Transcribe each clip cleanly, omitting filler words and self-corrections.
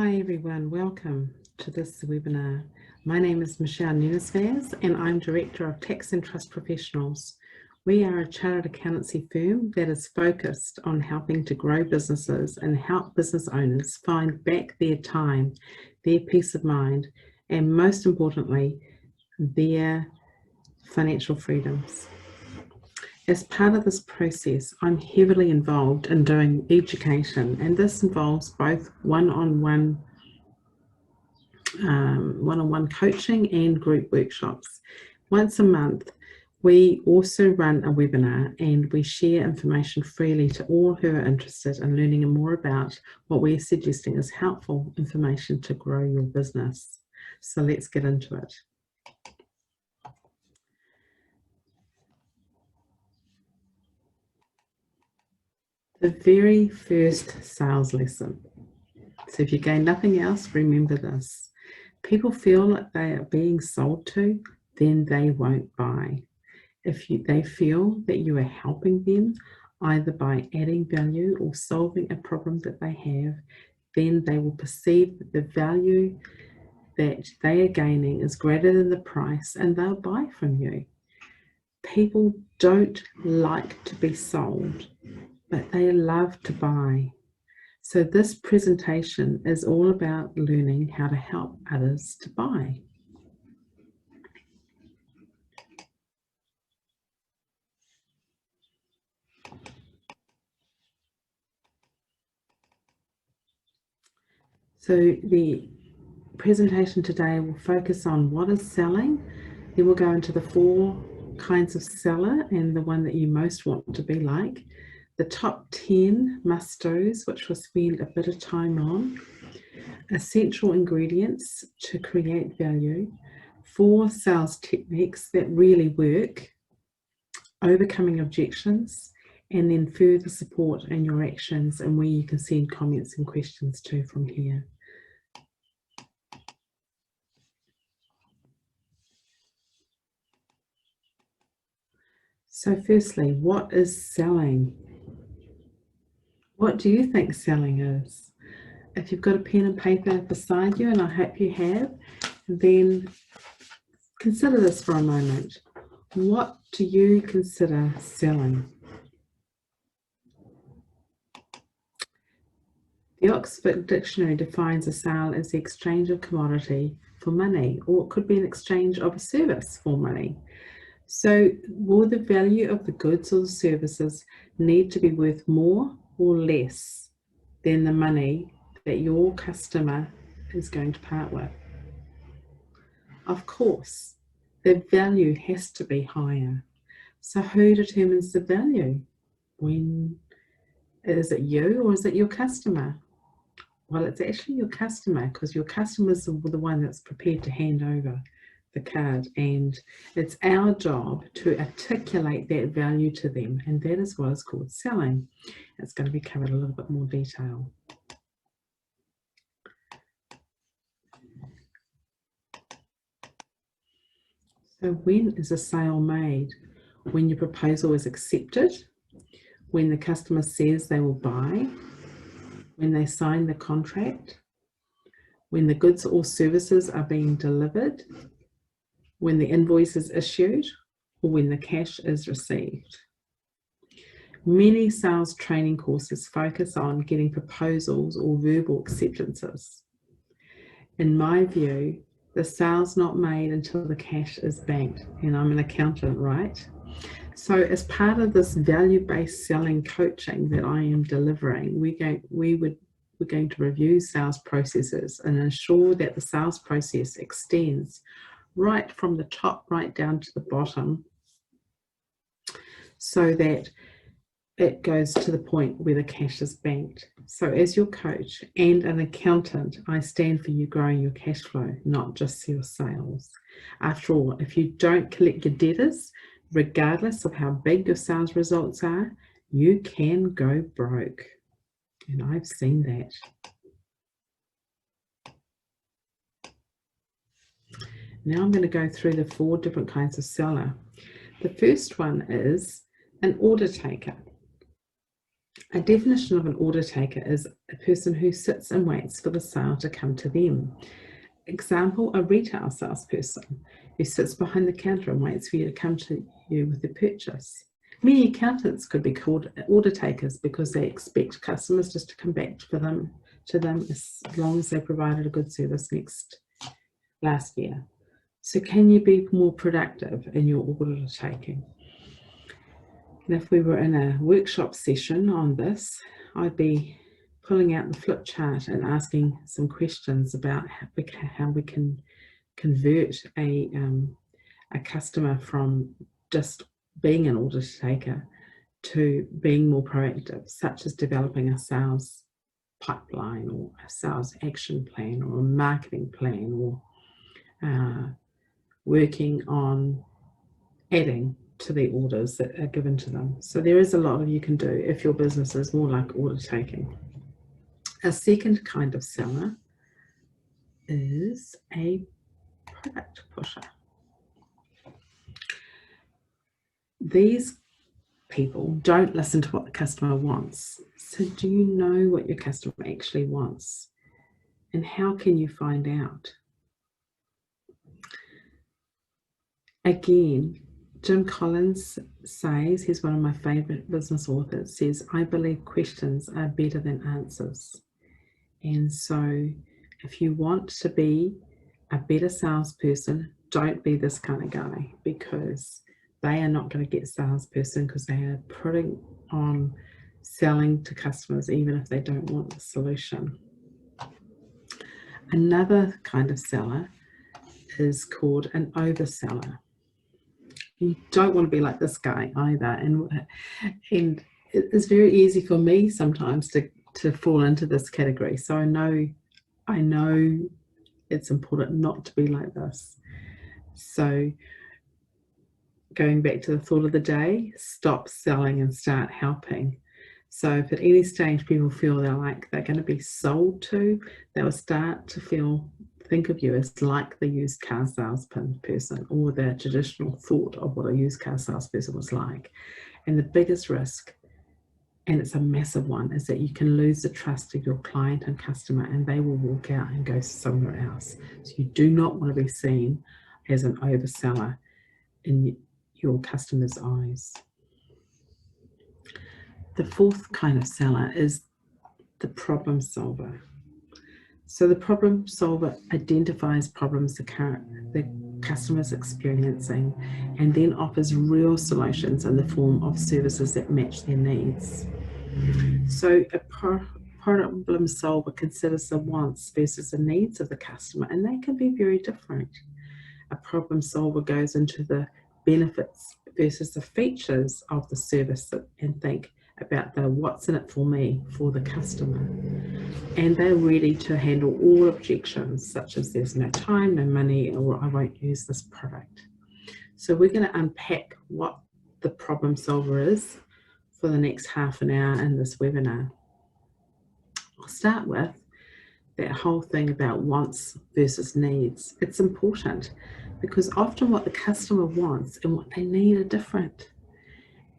Hi everyone, welcome to this webinar. My name is Michelle Nunes-Vaz and I'm Director of Tax and Trust Professionals. We are a chartered accountancy firm that is focused on helping to grow businesses and help business owners find back their time, their peace of mind, and most importantly, their financial freedoms. As part of this process, I'm heavily involved in doing education, and this involves both one-on-one coaching and group workshops. Once a month, we also run a webinar and we share information freely to all who are interested in learning more about what we're suggesting is helpful information to grow your business. So let's get into it. The very first sales lesson. So if you gain nothing else, remember this. People feel like they are being sold to, then they won't buy. If they feel that you are helping them, either by adding value or solving a problem that they have, then they will perceive that the value that they are gaining is greater than the price and they'll buy from you. People don't like to be sold, but they love to buy. So this presentation is all about learning how to help others to buy. So the presentation today will focus on what is selling, then we'll go into the 4 kinds of seller and the one that you most want to be like, the top 10 must-dos, which we'll spend a bit of time on, essential ingredients to create value, 4 sales techniques that really work, overcoming objections, and then further support in your actions and where you can send comments and questions to from here. So firstly, what is selling? What do you think selling is? If you've got a pen and paper beside you, and I hope you have, then consider this for a moment. What do you consider selling? The Oxford Dictionary defines a sale as the exchange of commodity for money, or it could be an exchange of a service for money. So will the value of the goods or the services need to be worth more or less than the money that your customer is going to part with? Of course, the value has to be higher. So who determines the value? Is it you or is it your customer? Well, it's actually your customer, because your customer is the one that's prepared to hand over the card, and it's our job to articulate that value to them, and that is what is called selling. It's going to be covered in a little bit more detail. So when is a sale made? When your proposal is accepted, when the customer says they will buy, when they sign the contract, when the goods or services are being delivered, when the invoice is issued, or when the cash is received. Many sales training courses focus on getting proposals or verbal acceptances. In my view, the sale's not made until the cash is banked, and I'm an accountant, right? So as part of this value-based selling coaching that I am delivering, we're going to review sales processes and ensure that the sales process extends right from the top right down to the bottom, so that it goes to the point where the cash is banked. So as your coach and an accountant, I stand for you growing your cash flow, not just your sales. After all, if you don't collect your debtors, regardless of how big your sales results are, you can go broke. And I've seen that. Now I'm going to go through the 4 different kinds of seller. The first one is an order taker. A definition of an order taker is a person who sits and waits for the sale to come to them. Example, a retail salesperson who sits behind the counter and waits for you to come to you with a purchase. Many accountants could be called order takers because they expect customers just to come back to them as long as they provided a good service last year. So can you be more productive in your order taking? And if we were in a workshop session on this, I'd be pulling out the flip chart and asking some questions about how we can convert a customer from just being an order taker to being more proactive, such as developing a sales pipeline or a sales action plan or a marketing plan, or working on adding to the orders that are given to them. So there is a lot you can do if your business is more like order taking. A second kind of seller is a product pusher. These people don't listen to what the customer wants. So do you know what your customer actually wants? And how can you find out? Again, Jim Collins says, he's one of my favorite business authors, says, I believe questions are better than answers. And so if you want to be a better salesperson, don't be this kind of guy, because they are not going to get salesperson because they are putting on selling to customers even if they don't want the solution. Another kind of seller is called an overseller. You don't want to be like this guy either, and it's very easy for me sometimes to fall into this category. So I know it's important not to be like this. So going back to the thought of the day, stop selling and start helping. So if at any stage people feel they're going to be sold to, they will start to think of you as like the used car salesperson, or the traditional thought of what a used car salesperson was like. And the biggest risk, and it's a massive one, is that you can lose the trust of your client and customer, and they will walk out and go somewhere else. So you do not want to be seen as an overseller in your customer's eyes. The fourth kind of seller is the problem solver. So the problem solver identifies problems the customer is experiencing, and then offers real solutions in the form of services that match their needs. So a problem solver considers the wants versus the needs of the customer, and they can be very different. A problem solver goes into the benefits versus the features of the service and think about the what's in it for me, for the customer. And they're ready to handle all objections, such as there's no time, no money, or I won't use this product. So we're going to unpack what the problem solver is for the next half an hour in this webinar. I'll start with that whole thing about wants versus needs. It's important because often what the customer wants and what they need are different.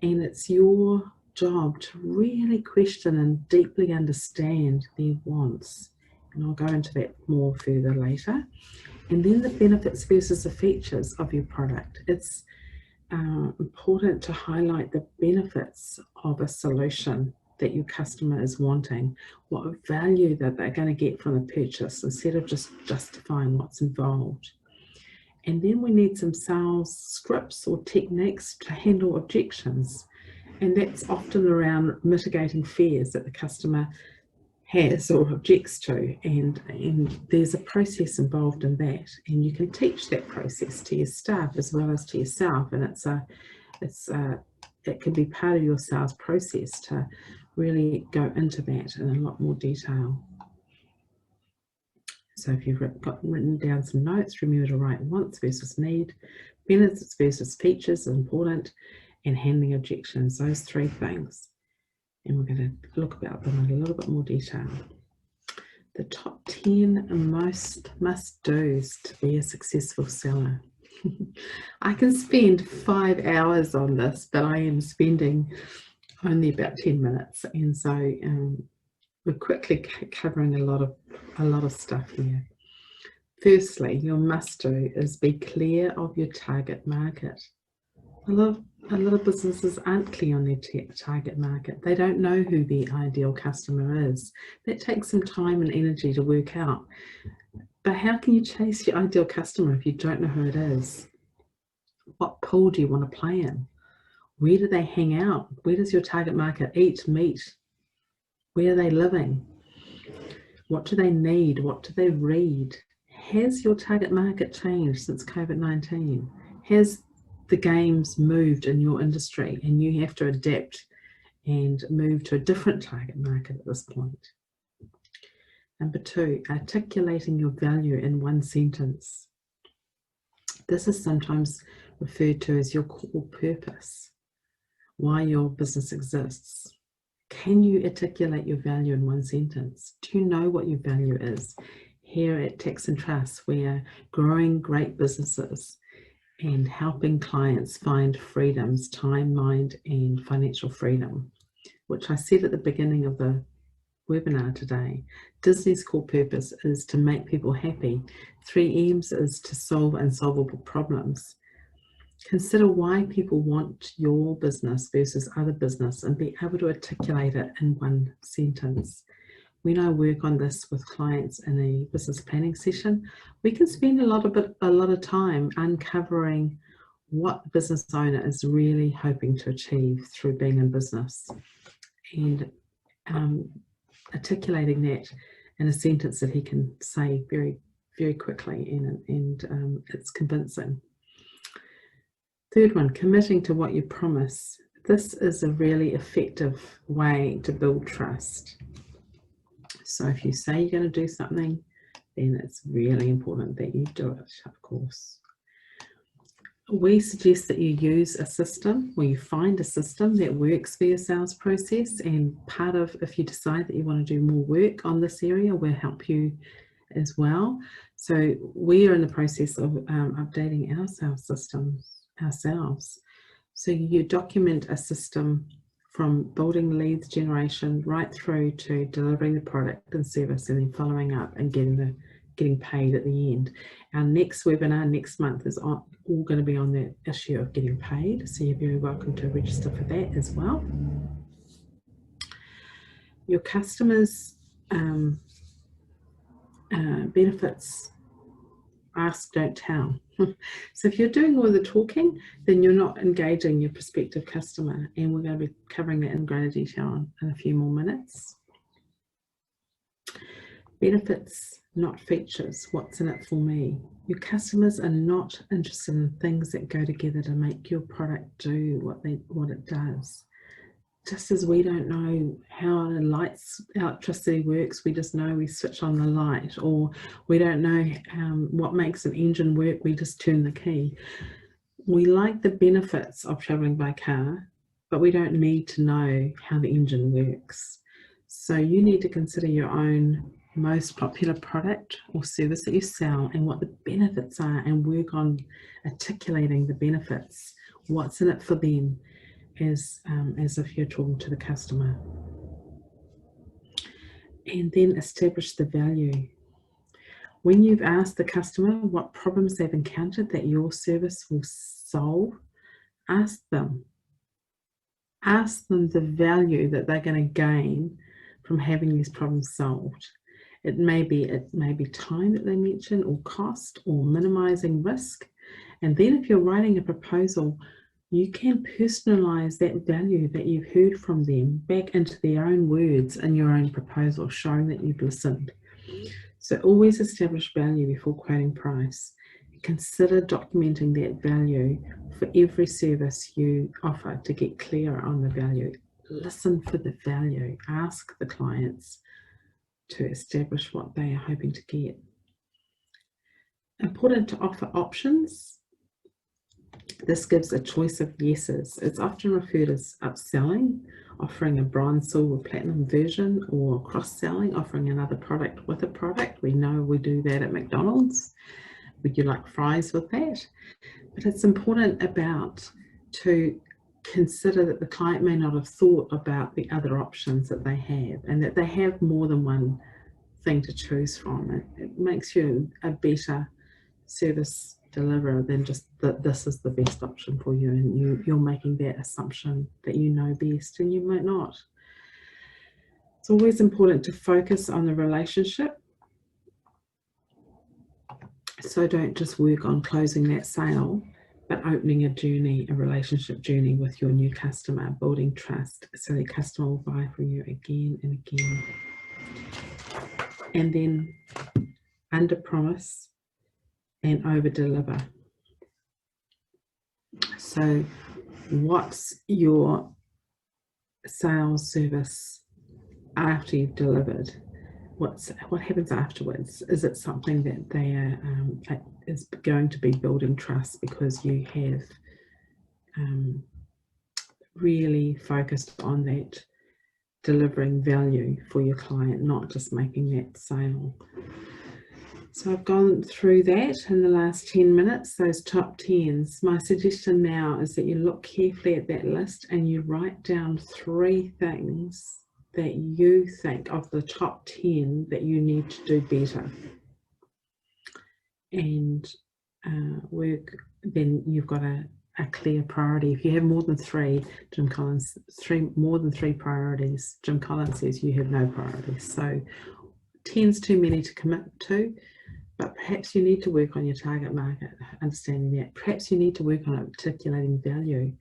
And it's your job to really question and deeply understand their wants. And I'll go into that more further later. And then the benefits versus the features of your product. It's important to highlight the benefits of a solution that your customer is wanting, what value that they're going to get from the purchase, instead of just justifying what's involved. And then we need some sales scripts or techniques to handle objections. And that's often around mitigating fears that the customer has or objects to. And there's a process involved in that. And you can teach that process to your staff as well as to yourself. And it can be part of your sales process to really go into that in a lot more detail. So if you've written down some notes, remember to write wants versus need, benefits versus features is important, and handling objections, those three things. And we're going to look about them in a little bit more detail. The top 10 most must-dos to be a successful seller. I can spend 5 hours on this, but I am spending only about 10 minutes, and so we're quickly covering a lot of stuff here. Firstly, your must do is be clear of your target market. A lot of businesses aren't clear on their target market. They don't know who their ideal customer is. That takes some time and energy to work out. But how can you chase your ideal customer if you don't know who it is? What pool do you want to play in? Where do they hang out? Where does your target market eat, meet? Where are they living? What do they need? What do they read? Has your target market changed since COVID-19? Has the games moved in your industry and you have to adapt and move to a different target market at this point? Number 2, articulating your value in one sentence. This is sometimes referred to as your core purpose, why your business exists. Can you articulate your value in one sentence? Do you know what your value is? Here at Tax and Trust, we are growing great businesses and helping clients find freedoms, time, mind, and financial freedom, which I said at the beginning of the webinar today. Disney's core purpose is to make people happy. 3M's is to solve unsolvable problems. Consider why people want your business versus other business and be able to articulate it in one sentence. When I work on this with clients in a business planning session, we can spend a lot of time uncovering what the business owner is really hoping to achieve through being in business, and articulating that in a sentence that he can say very, very quickly, and it's convincing. Third one, committing to what you promise. This is a really effective way to build trust. So if you say you're going to do something, then it's really important that you do it, of course. We suggest that you use a system, or you find a system that works for your sales process, and part of, if you decide that you want to do more work on this area, we'll help you as well. So we are in the process of updating our sales systems ourselves. So you document a system from building leads generation right through to delivering the product and service, and then following up and getting paid at the end. Our next webinar next month is all going to be on the issue of getting paid, so you're very welcome to register for that as well. Your customers' benefits: ask, don't tell. So if you're doing all the talking, then you're not engaging your prospective customer, and we're going to be covering that in greater detail in a few more minutes. Benefits, not features. What's in it for me? Your customers are not interested in things that go together to make your product do what it does. Just as we don't know how electricity works, we just know we switch on the light, or we don't know what makes an engine work, we just turn the key. We like the benefits of traveling by car, but we don't need to know how the engine works. So you need to consider your own most popular product or service that you sell and what the benefits are, and work on articulating the benefits. What's in it for them? As if you're talking to the customer. And then establish the value. When you've asked the customer what problems they've encountered that your service will solve, ask them the value that they're going to gain from having these problems solved. It may be time that they mention, or cost, or minimizing risk. And then if you're writing a proposal, you can personalize that value that you've heard from them back into their own words in your own proposal, showing that you've listened. So always establish value before quoting price. Consider documenting that value for every service you offer to get clearer on the value. Listen for the value. Ask the clients to establish what they are hoping to get. Important to offer options. This gives a choice of yeses. It's often referred as upselling, offering a bronze, silver, platinum version, or cross-selling, offering another product with a product. We know we do that at McDonald's. Would you like fries with that? But it's important to consider that the client may not have thought about the other options that they have, and that they have more than one thing to choose from. It makes you a better service deliverer than just that this is the best option for you, and you're making that assumption that you know best, and you might not. It's always important to focus on the relationship. So don't just work on closing that sale, but opening a journey, a relationship journey with your new customer, building trust so the customer will buy from you again and again. And then under promise and over deliver. So what's your sales service after you've delivered? What happens afterwards? Is it something that they are is going to be building trust because you have really focused on that delivering value for your client, not just making that sale? So I've gone through that in the last 10 minutes, those top 10s. My suggestion now is that you look carefully at that list and you write down 3 things that you think of the top 10 that you need to do better. And then you've got a clear priority. If you have more than 3, more than 3 priorities, Jim Collins says you have no priorities. So 10's too many to commit to, but perhaps you need to work on your target market, understanding that. Perhaps you need to work on articulating value.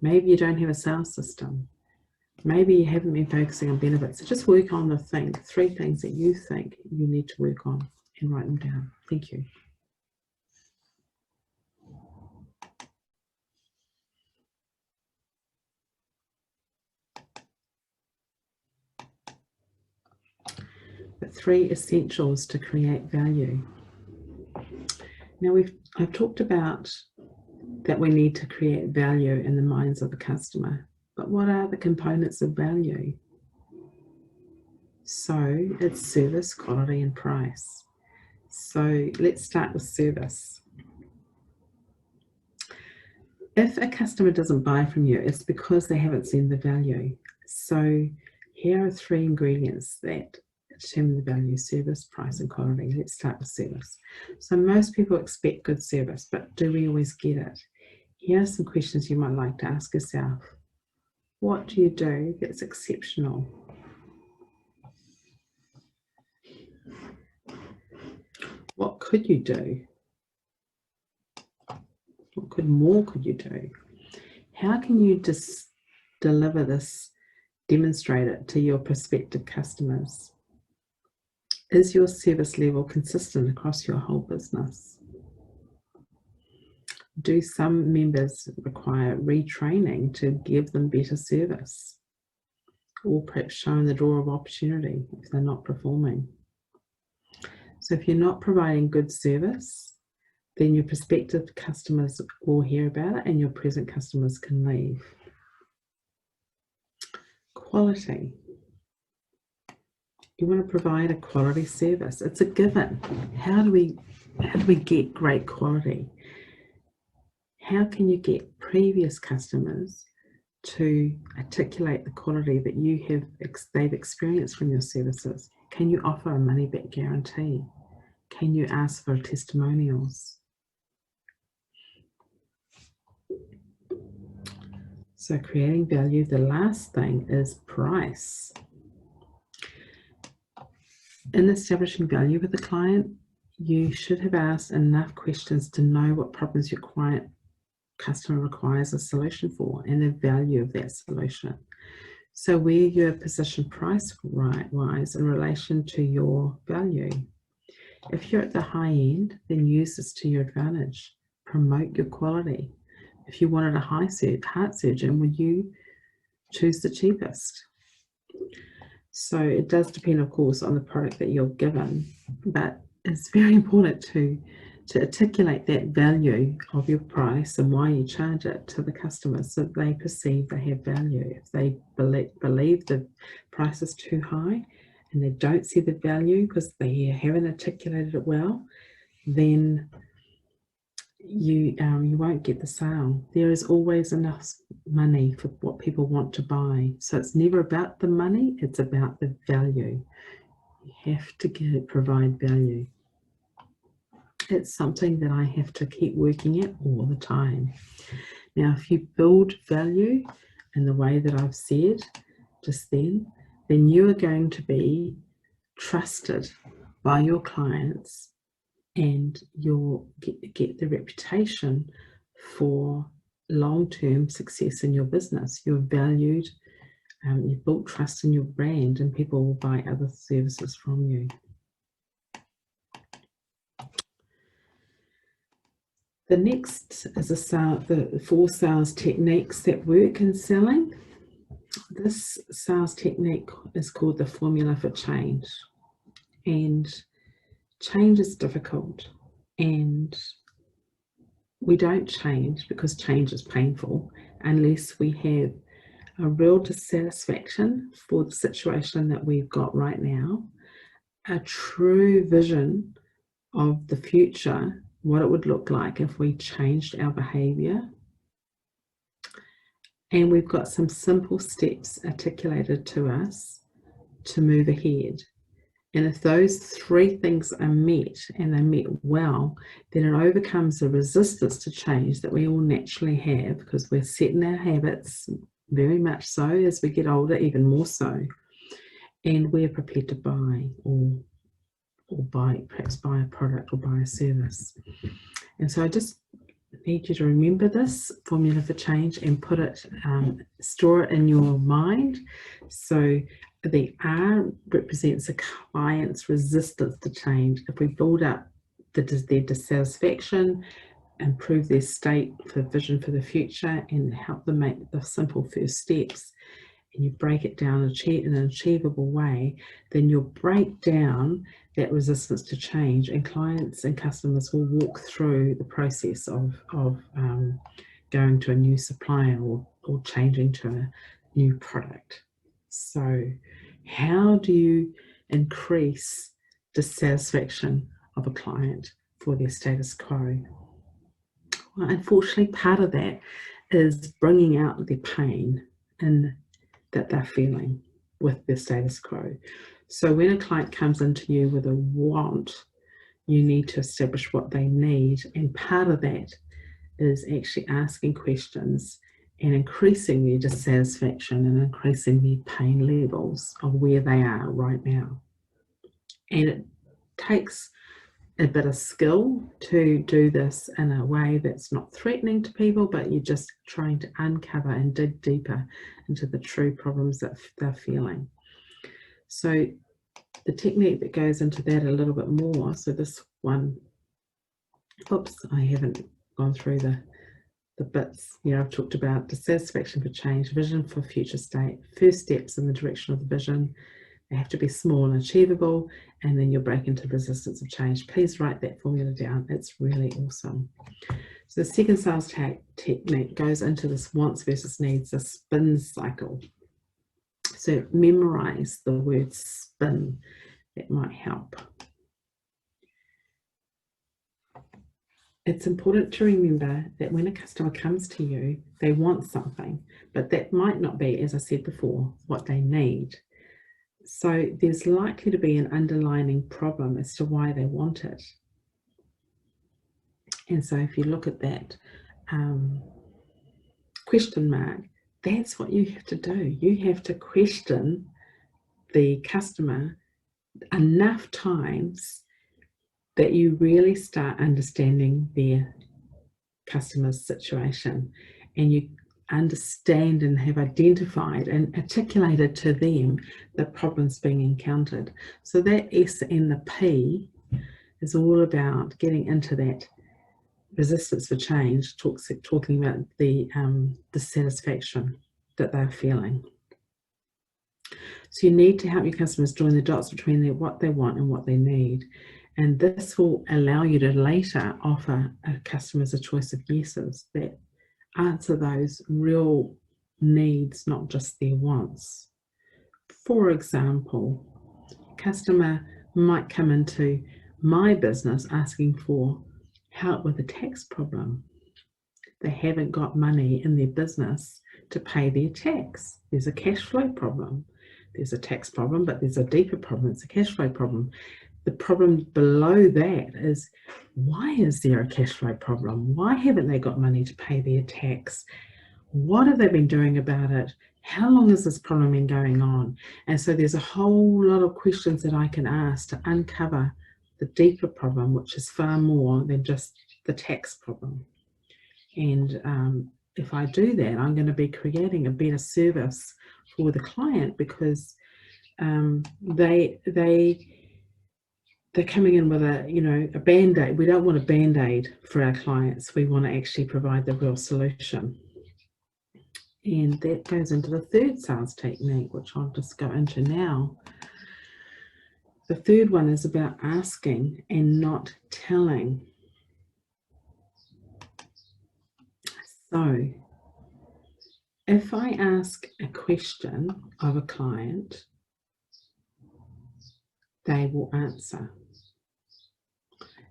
Maybe you don't have a sales system. Maybe you haven't been focusing on benefits. So just work on the 3 things that you think you need to work on and write them down. Thank you. The 3 essentials to create value. Now I've talked about that we need to create value in the minds of the customer, but what are the components of value? So it's service, quality, and price. So let's start with service. If a customer doesn't buy from you, it's because they haven't seen the value. So here are 3 ingredients that determine the value: service, price, and quality. Let's start with service. So most people expect good service, but do we always get it? Here are some questions you might like to ask yourself. What do you do that's exceptional? What could you do? What more could you do? How can you just deliver this, demonstrate it to your prospective customers? Is your service level consistent across your whole business? Do some members require retraining to give them better service? Or perhaps showing the door of opportunity if they're not performing? So if you're not providing good service, then your prospective customers will hear about it and your present customers can leave. Quality. You want to provide a quality service. It's a given. How do we get great quality? How can you get previous customers to articulate the quality that they've experienced from your services? Can you offer a money back guarantee? Can you ask for testimonials? So creating value, the last thing is price. In establishing value with the client, you should have asked enough questions to know what problems your customer requires a solution for and the value of that solution. So where you're positioned price-wise in relation to your value. If you're at the high end, then use this to your advantage. Promote your quality. If you wanted a heart surgeon, would you choose the cheapest? So it does depend, of course, on the product that you're given, but it's very important to articulate that value of your price and why you charge it to the customer so that they perceive they have value. If they believe the price is too high and they don't see the value because they haven't articulated it well, then you won't get the sale. There is always enough money for what people want to buy. So it's never about the money, it's about the value. You have to provide value. It's something that I have to keep working at all the time. Now, if you build value in the way that I've said just then you are going to be trusted by your clients, and you'll get the reputation for long-term success in your business. You're valued, you've built trust in your brand, and people will buy other services from you. The next is the 4 sales techniques that work in selling. This sales technique is called the formula for change. And change is difficult, and we don't change because change is painful unless we have a real dissatisfaction for the situation that we've got right now, a true vision of the future, what it would look like if we changed our behavior, and we've got some simple steps articulated to us to move ahead. And if those 3 things are met, and they're met well, then it overcomes the resistance to change that we all naturally have, because we're set in our habits, very much so as we get older, even more so. And we're prepared to buy or perhaps buy a product or buy a service. And so I just need you to remember this formula for change and put it, store it in your mind. So the R represents a client's resistance to change. If we build up their dissatisfaction, improve their state for vision for the future, and help them make the simple first steps, and you break it down in an achievable way, then you'll break down that resistance to change, and clients and customers will walk through the process of going to a new supplier or changing to a new product. So how do you increase dissatisfaction of a client for their status quo? Well, unfortunately, part of that is bringing out their pain and that they're feeling with their status quo. So when a client comes into you with a want, you need to establish what they need, and part of that is actually asking questions and increasing their dissatisfaction and increasing their pain levels of where they are right now. And it takes a bit of skill to do this in a way that's not threatening to people, but you're just trying to uncover and dig deeper into the true problems that they're feeling. So the technique that goes into that a little bit more, so this one, oops, I haven't gone through the bits. I've talked about dissatisfaction for change, vision for future state, first steps in the direction of the vision. They have to be small and achievable, and then you'll break into resistance of change. Please write that formula down. It's really awesome. So the second sales technique goes into this wants versus needs, a spin cycle. So memorize the word spin. That might help. It's important to remember that when a customer comes to you, they want something, but that might not be, as I said before, what they need. So there's likely to be an underlying problem as to why they want it. And so if you look at that question mark, that's what you have to do. You have to question the customer enough times that you really start understanding their customer's situation, and you understand and have identified and articulated to them the problems being encountered. So that S and the P is all about getting into that resistance for change, talking about the dissatisfaction that they're feeling. So you need to help your customers join the dots between what they want and what they need. And this will allow you to later offer customers a choice of yeses that answer those real needs, not just their wants. For example, a customer might come into my business asking for help with a tax problem. They haven't got money in their business to pay their tax. There's a cash flow problem. There's a tax problem, but there's a deeper problem. It's a cash flow problem. The problem below that is, why is there a cash flow problem? Why haven't they got money to pay their tax? What have they been doing about it? How long has this problem been going on? And so there's a whole lot of questions that I can ask to uncover the deeper problem, which is far more than just the tax problem. And if I do that, I'm going to be creating a better service for the client, because they're coming in with a band-aid. We don't want a band-aid for our clients. We want to actually provide the real solution. And that goes into the third sales technique, which I'll just go into now. The third one is about asking and not telling. So if I ask a question of a client, they will answer.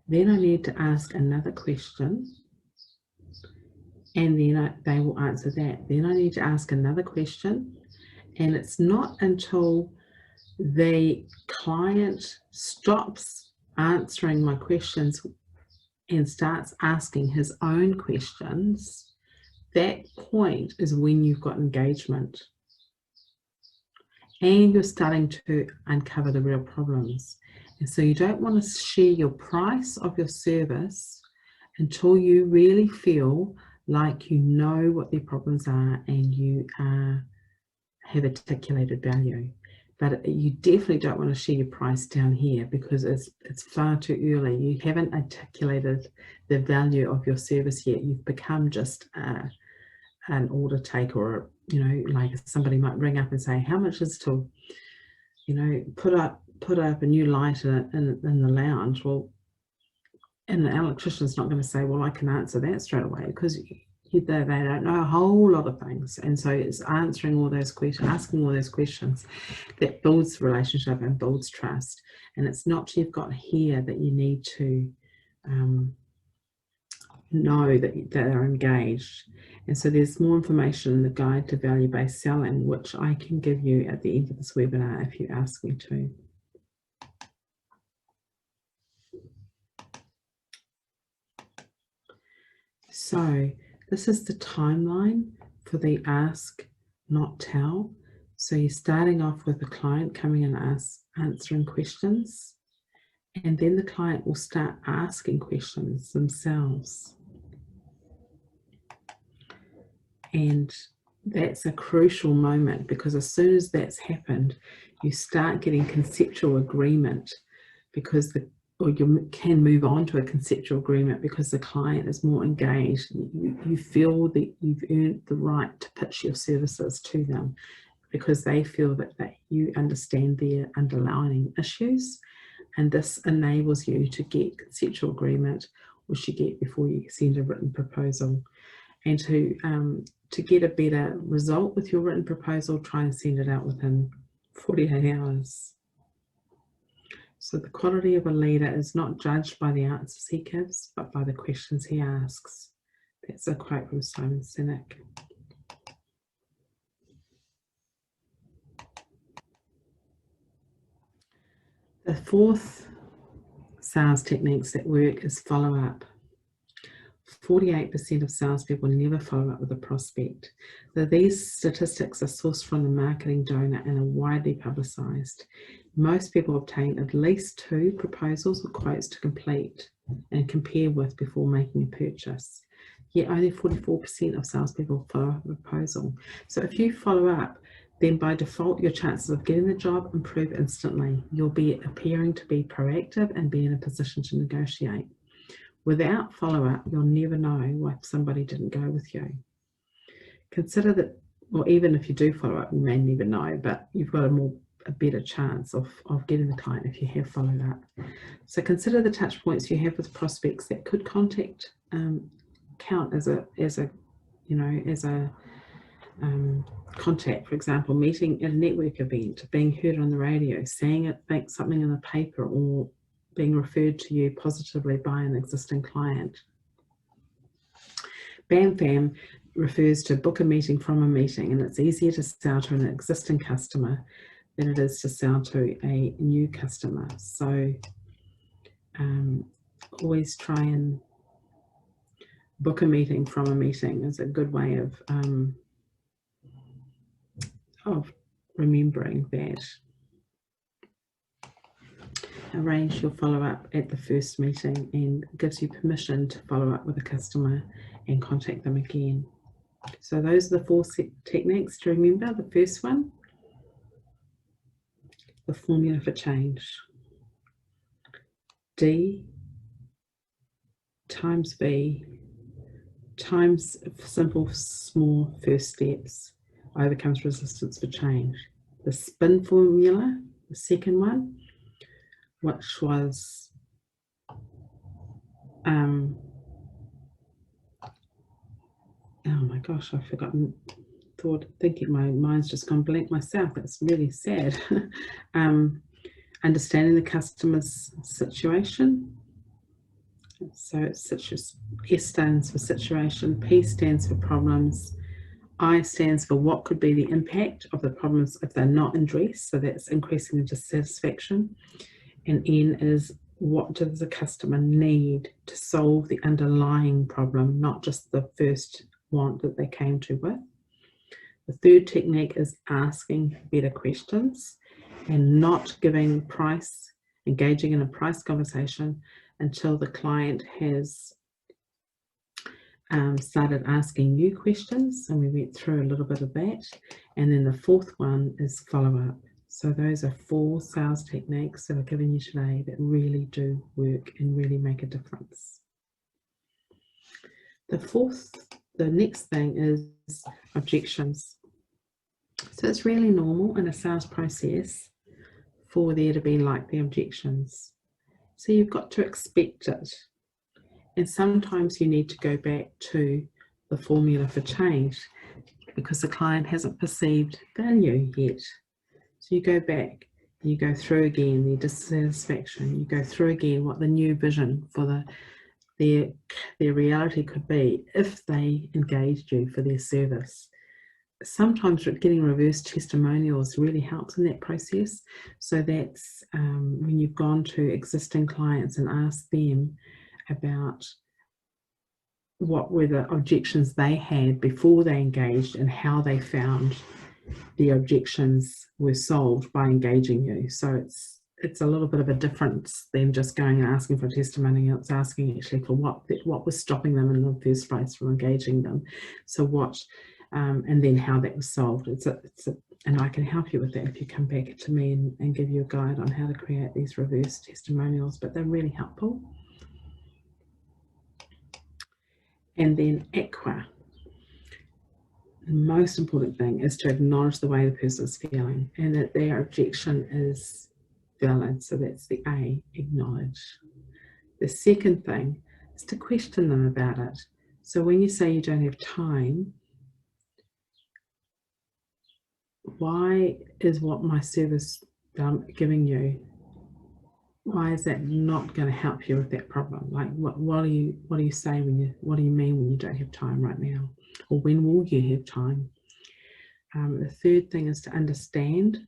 Then I need to ask another question, and then they will answer that. Then I need to ask another question, and it's not until the client stops answering my questions and starts asking his own questions, that point is when you've got engagement and you're starting to uncover the real problems. And so you don't want to share your price of your service until you really feel like you know what their problems are and you have articulated value. But you definitely don't want to share your price down here, because it's far too early. You haven't articulated the value of your service yet. You've become just an order taker, or like somebody might ring up and say, how much is to put up a new light in the lounge? Well, and the electrician's not going to say, well, I can answer that straight away, because they don't know a whole lot of things. And so it's answering all those questions, asking all those questions, that builds relationship and builds trust. And it's not till you've got here that you need to know that they're engaged. And so there's more information in the guide to value-based selling, which I can give you at the end of this webinar if you ask me to. So this is the timeline for the ask, not tell. So you're starting off with the client coming and answering questions, and then the client will start asking questions themselves. And that's a crucial moment, because as soon as that's happened, you start getting conceptual agreement, or you can move on to a conceptual agreement because the client is more engaged. You feel that you've earned the right to pitch your services to them, because they feel that you understand their underlying issues, and this enables you to get conceptual agreement, which you get before you send a written proposal. And to get a better result with your written proposal, try and send it out within 48 hours. So the quality of a leader is not judged by the answers he gives, but by the questions he asks. That's a quote from Simon Sinek. The fourth sales techniques that work is follow-up. 48% of salespeople never follow up with a prospect. So these statistics are sourced from the Marketing Donut and are widely publicised. Most people obtain at least 2 proposals or quotes to complete and compare with before making a purchase. Yet only 44% of salespeople follow up a proposal. So if you follow up, then by default your chances of getting the job improve instantly. You'll be appearing to be proactive and be in a position to negotiate. Without follow-up, you'll never know why somebody didn't go with you. Consider that, well, even if you do follow up, you may never know, but you've got a better chance of getting the client if you have followed up. So consider the touch points you have with prospects that could count as a contact. For example, meeting at a network event, being heard on the radio, saying something in the paper, or being referred to you positively by an existing client. BAM-FAM refers to book a meeting from a meeting, and it's easier to sell to an existing customer than it is to sell to a new customer. So always try and book a meeting from a meeting is a good way of remembering that. Arrange your follow-up at the first meeting and gives you permission to follow up with a customer and contact them again. So those are the 4 techniques to remember. The first one, the formula for change. D times V times simple small first steps overcomes resistance for change. The spin formula, the second one, which was oh my gosh, I've forgotten, thinking my mind's just gone blank myself. That's really sad. Understanding the customer's situation. So it's such as S stands for situation, P stands for problems, I stands for what could be the impact of the problems if they're not addressed, so that's increasing the dissatisfaction, and N is what does the customer need to solve the underlying problem, not just the first want that they came to with. The third technique is asking better questions and not engaging in a price conversation until the client has started asking you questions, and we went through a little bit of that. And then the fourth one is follow-up. So those are 4 sales techniques that I've given you today that really do work and really make a difference. The next thing is objections. So it's really normal in a sales process for there to be likely objections. So you've got to expect it. And sometimes you need to go back to the formula for change because the client hasn't perceived value yet. So you go back, you go through again the dissatisfaction, you go through again what the new vision for their reality could be if they engaged you for their service. Sometimes getting reverse testimonials really helps in that process. So that's when you've gone to existing clients and asked them about what were the objections they had before they engaged and how they found the objections were solved by engaging you. So it's a little bit of a difference than just going and asking for a testimonial. It's asking actually for what was stopping them in the first place from engaging them. So what and then how that was solved. And I can help you with that if you come back to me and give you a guide on how to create these reverse testimonials, but they're really helpful. And then aqua. The most important thing is to acknowledge the way the person is feeling and that their objection is valid. So that's the A, acknowledge. The second thing is to question them about it. So when you say you don't have time, why is what my service giving you, why is that not going to help you with that problem? Like what do you say what do you mean when you don't have time right now? Or when will you have time? The third thing is to understand.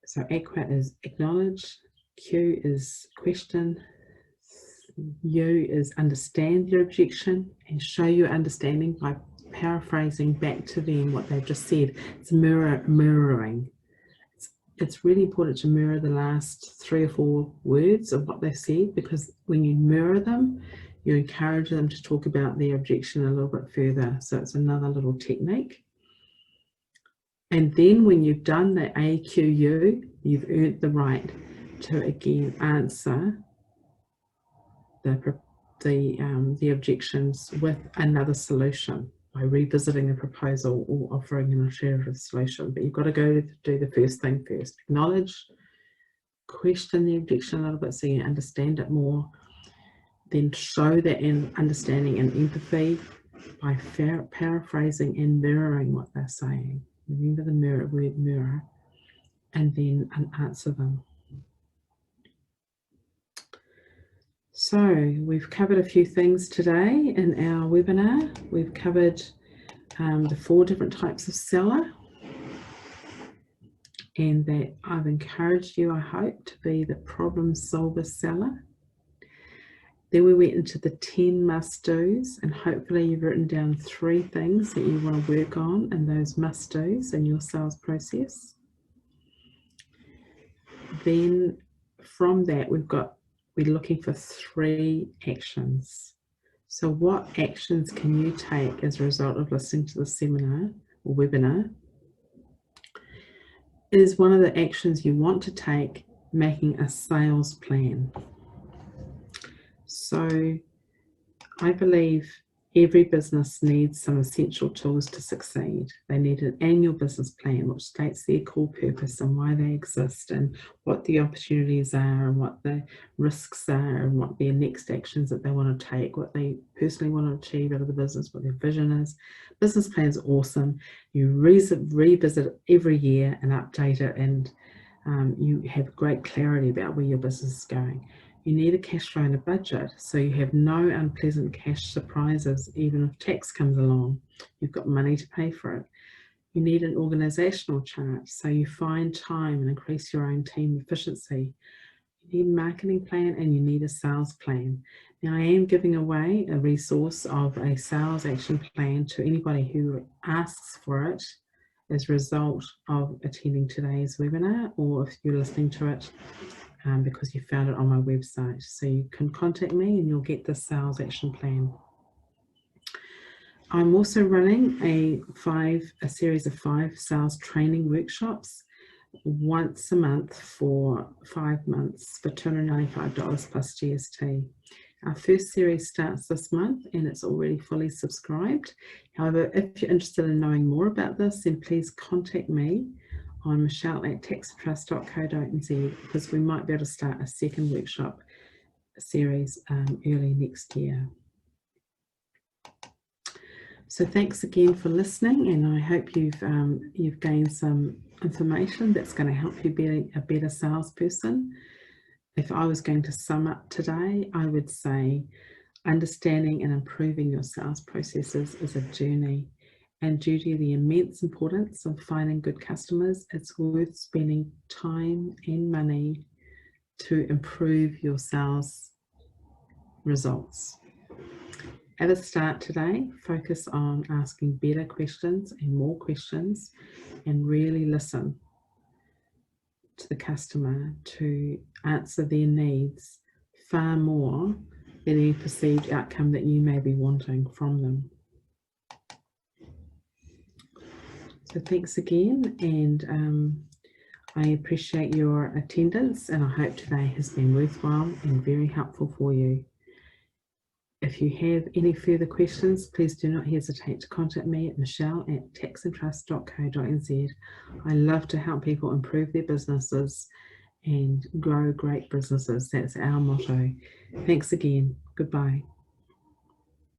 So aqua is acknowledge, Q is question, U is understand your objection and show your understanding by paraphrasing back to them what they've just said. It's mirroring. It's really important to mirror the last 3 or 4 words of what they've said, because when you mirror them, you encourage them to talk about their objection a little bit further. So it's another little technique. And then when you've done the AQU, you've earned the right to again answer the objections with another solution by revisiting the proposal or offering an alternative solution. But you've got to go to do the first thing first. Acknowledge, question the objection a little bit so you understand it more, then show that in understanding and empathy by paraphrasing and mirroring what they're saying. Remember the word mirror, and then answer them. So we've covered a few things today in our webinar. We've covered the 4 different types of seller, and that I've encouraged you, I hope, to be the problem solver seller. Then we went into the 10 must-dos, and hopefully you've written down 3 things that you want to work on and those must-dos in your sales process. Then from that, we're looking for 3 actions. So what actions can you take as a result of listening to the seminar or webinar? Is one of the actions you want to take making a sales plan? So I believe every business needs some essential tools to succeed. They need an annual business plan which states their core purpose and why they exist, and what the opportunities are, and what the risks are, and what their next actions that they want to take, what they personally want to achieve out of the business, what their vision is. Business plan is awesome. You revisit it every year and update it, and you have great clarity about where your business is going. You need a cash flow and a budget so you have no unpleasant cash surprises even if tax comes along. You've got money to pay for it. You need an organisational chart so you find time and increase your own team efficiency. You need a marketing plan and you need a sales plan. Now I am giving away a resource of a sales action plan to anybody who asks for it as a result of attending today's webinar, or if you're listening to it because you found it on my website. So you can contact me and you'll get the sales action plan. I'm also running a series of 5 sales training workshops once a month for 5 months for $295 plus GST. Our first series starts this month and it's already fully subscribed. However, if you're interested in knowing more about this, then please contact me on michelle@taxandtrust.co.nz, because we might be able to start a second workshop series early next year. So thanks again for listening, and I hope you've gained some information that's going to help you be a better salesperson. If I was going to sum up today, I would say understanding and improving your sales processes is a journey. And due to the immense importance of finding good customers, it's worth spending time and money to improve your sales results. At the start today, focus on asking better questions and more questions, and really listen to the customer to answer their needs far more than any perceived outcome that you may be wanting from them. So thanks again, and I appreciate your attendance, and I hope today has been worthwhile and very helpful for you. If you have any further questions, please do not hesitate to contact me at michelle@taxandtrust.co.nz. I love to help people improve their businesses and grow great businesses. That's our motto. Thanks again. Goodbye.